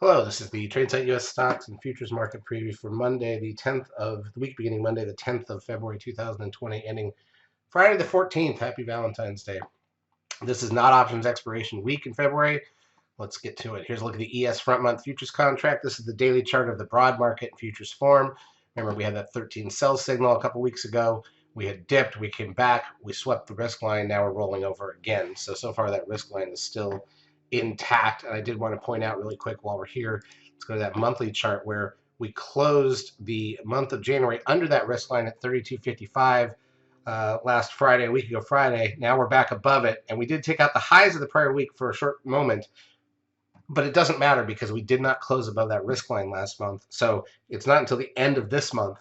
Hello, this is the TradeSite US Stocks and Futures Market Preview for Monday, the 10th of the week beginning Monday, the 10th of February 2020, ending Friday the 14th. Happy Valentine's Day. This is not options expiration week in February. Let's get to it. Here's a look at the ES front month futures contract. This is the daily chart of the broad market in futures form. Remember, we had that 13 sell signal a couple weeks ago. We had dipped, we came back, we swept the risk line. Now we're rolling over again. So far that risk line is still intact. And I did want to point out really quick while we're here, let's go to that monthly chart where we closed the month of January under that risk line at 32.55 last Friday, a week ago Friday. Now we're back above it, and we did take out the highs of the prior week for a short moment, but it doesn't matter because we did not close above that risk line last month. So it's not until the end of this month.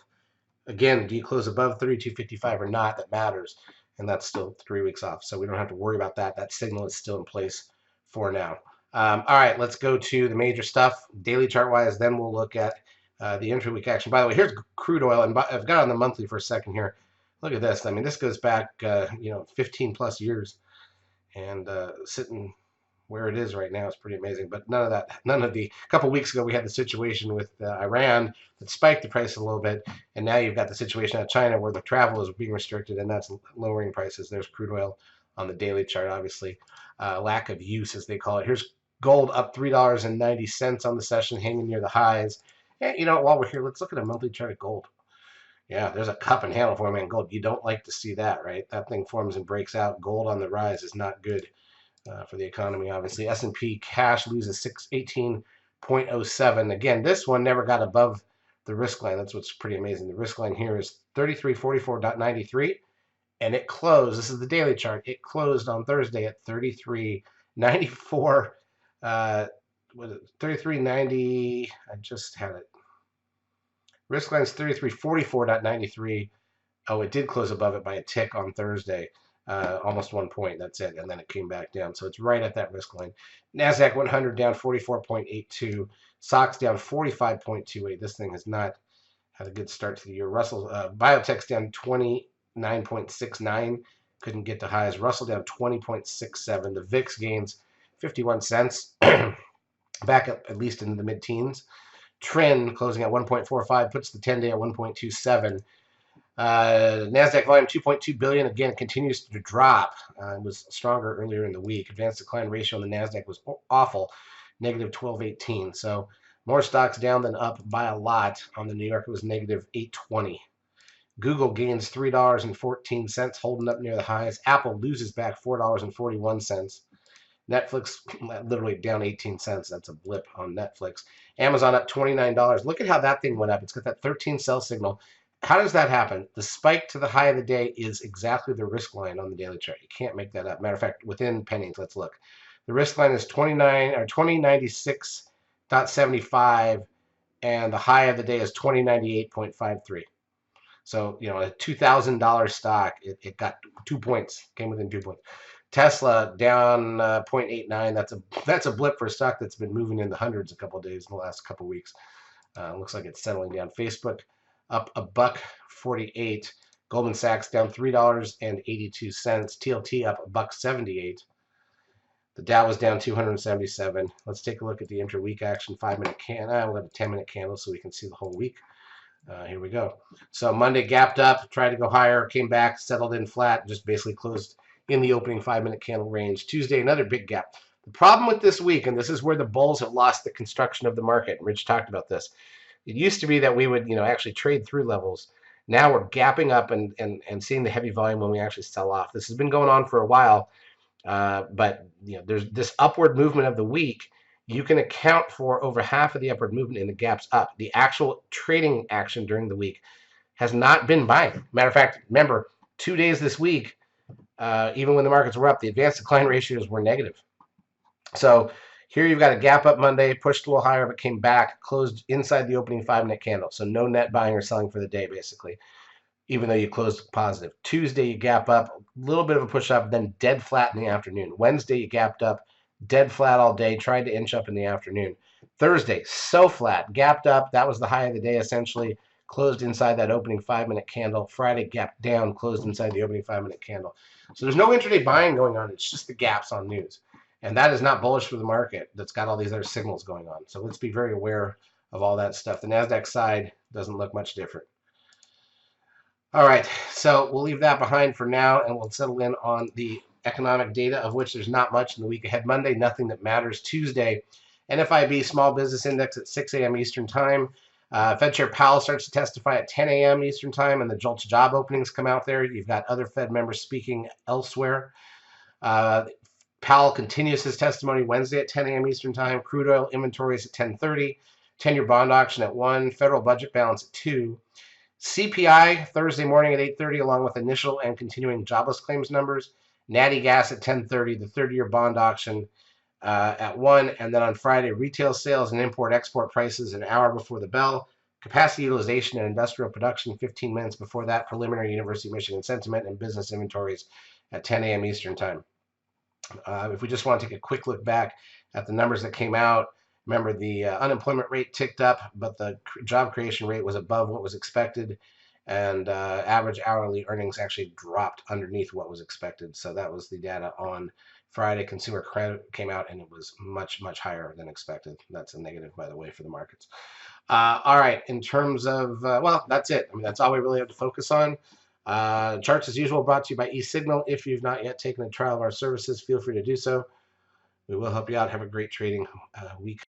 Again, do you close above 32.55 or not? That matters, and that's still 3 weeks off. So we don't have to worry about that. That signal is still in place for now. All right, let's go to the major stuff, daily chart-wise. Then we'll look at the intra-week action. By the way, here's crude oil, and I've got on the monthly for a second here. Look at this. I mean, this goes back, 15 plus years, and sitting where it is right now is pretty amazing. But none of the a couple weeks ago we had the situation with Iran that spiked the price a little bit, and now you've got the situation at China where the travel is being restricted, and that's lowering prices. There's crude oil on the daily chart, obviously. Lack of use, as they call it. Here's gold up $3.90 on the session, hanging near the highs. And while we're here, let's look at a monthly chart of gold. Yeah, there's a cup and handle forming on gold. You don't like to see that, right? That thing forms and breaks out. Gold on the rise is not good for the economy, obviously. S&P cash loses 618.07. Again, this one never got above the risk line. That's what's pretty amazing. The risk line here is 3344.93, and it closed. This is the daily chart. It closed on Thursday at 3394. Was it 3390? I just had it. Risk line is 3344.93. Oh, it did close above it by a tick on Thursday. Almost 1 point. That's it. And then it came back down. So it's right at that risk line. Nasdaq 100 down 44.82. SOX down 45.28. This thing has not had a good start to the year. Russell Biotech's down 29.69. Couldn't get to highs. Russell down 20.67. The VIX gains 51 cents. Back up at least into the mid-teens. Trend closing at 1.45 puts the 10-day at 1.27. Nasdaq volume 2.2 billion. Again, it continues to drop. It was stronger earlier in the week. Advanced decline ratio on the Nasdaq was awful, negative 1218. So more stocks down than up by a lot. On the New York, it was negative 820. Google gains $3.14, holding up near the highs. Apple loses back $4.41. Netflix literally down 18 cents. That's a blip on Netflix. Amazon up $29. Look at how that thing went up. It's got that 13 sell signal. How does that happen? The spike to the high of the day is exactly the risk line on the daily chart. You can't make that up. Matter of fact, within pennies, let's look. The risk line is 2096.75, and the high of the day is 2098.53. So, a $2,000 stock, it got 2 points, came within 2 points. Tesla down 0.89. That's a blip for a stock that's been moving in the hundreds a couple of days in the last couple of weeks. Looks like it's settling down. Facebook up $1.48. Goldman Sachs down $3.82. TLT up $1.78. The Dow was down 277. Let's take a look at the intra-week action 5-minute candle. We'll have a 10-minute candle so we can see the whole week. Here we go. So Monday gapped up, tried to go higher, came back, settled in flat, just basically closed in the opening 5-minute candle range. Tuesday, another big gap. The problem with this week, and this is where the bulls have lost the construction of the market, Rich talked about this. It used to be that we would, actually trade through levels. Now we're gapping up and seeing the heavy volume when we actually sell off. This has been going on for a while, but there's this upward movement of the week. You can account for over half of the upward movement in the gaps up. The actual trading action during the week has not been buying. Matter of fact, remember, 2 days this week, even when the markets were up, the advanced decline ratios were negative. So here you've got a gap up Monday, pushed a little higher, but came back, closed inside the opening 5-minute candle. So no net buying or selling for the day, basically, even though you closed positive. Tuesday, you gap up, a little bit of a push up, then dead flat in the afternoon. Wednesday, you gapped up, dead flat all day, tried to inch up in the afternoon. Thursday, so flat, gapped up. That was the high of the day, essentially. Closed inside that opening 5-minute candle. Friday, gapped down, closed inside the opening 5-minute candle. So there's no intraday buying going on. It's just the gaps on news. And that is not bullish for the market that's got all these other signals going on. So let's be very aware of all that stuff. The Nasdaq side doesn't look much different. All right, so we'll leave that behind for now, and we'll settle in on the economic data, of which there's not much in the week ahead. Monday, nothing that matters. Tuesday, NFIB Small Business Index at 6 a.m. Eastern Time. Fed Chair Powell starts to testify at 10 a.m. Eastern Time, and the JOLTS job openings come out there. You've got other Fed members speaking elsewhere. Powell continues his testimony Wednesday at 10 a.m. Eastern Time. Crude oil inventories at 10:30. 10-year bond auction at 1. Federal budget balance at 2. CPI Thursday morning at 8:30, along with initial and continuing jobless claims numbers. Natty gas at 10:30. The 30-year bond auction at 1. And then on Friday, retail sales and import-export prices an hour before the bell. Capacity utilization and industrial production 15 minutes before that. Preliminary University of Michigan sentiment and business inventories at 10 a.m. Eastern Time. If we just want to take a quick look back at the numbers that came out, remember the unemployment rate ticked up, but the job creation rate was above what was expected, and average hourly earnings actually dropped underneath what was expected. So that was the data on Friday. Consumer credit came out, and it was much, much higher than expected. That's a negative, by the way, for the markets. All right, in terms of, well, that's it. I mean, that's all we really have to focus on. Charts, as usual, brought to you by eSignal. If you've not yet taken a trial of our services, feel free to do so. We will help you out. Have a great trading week.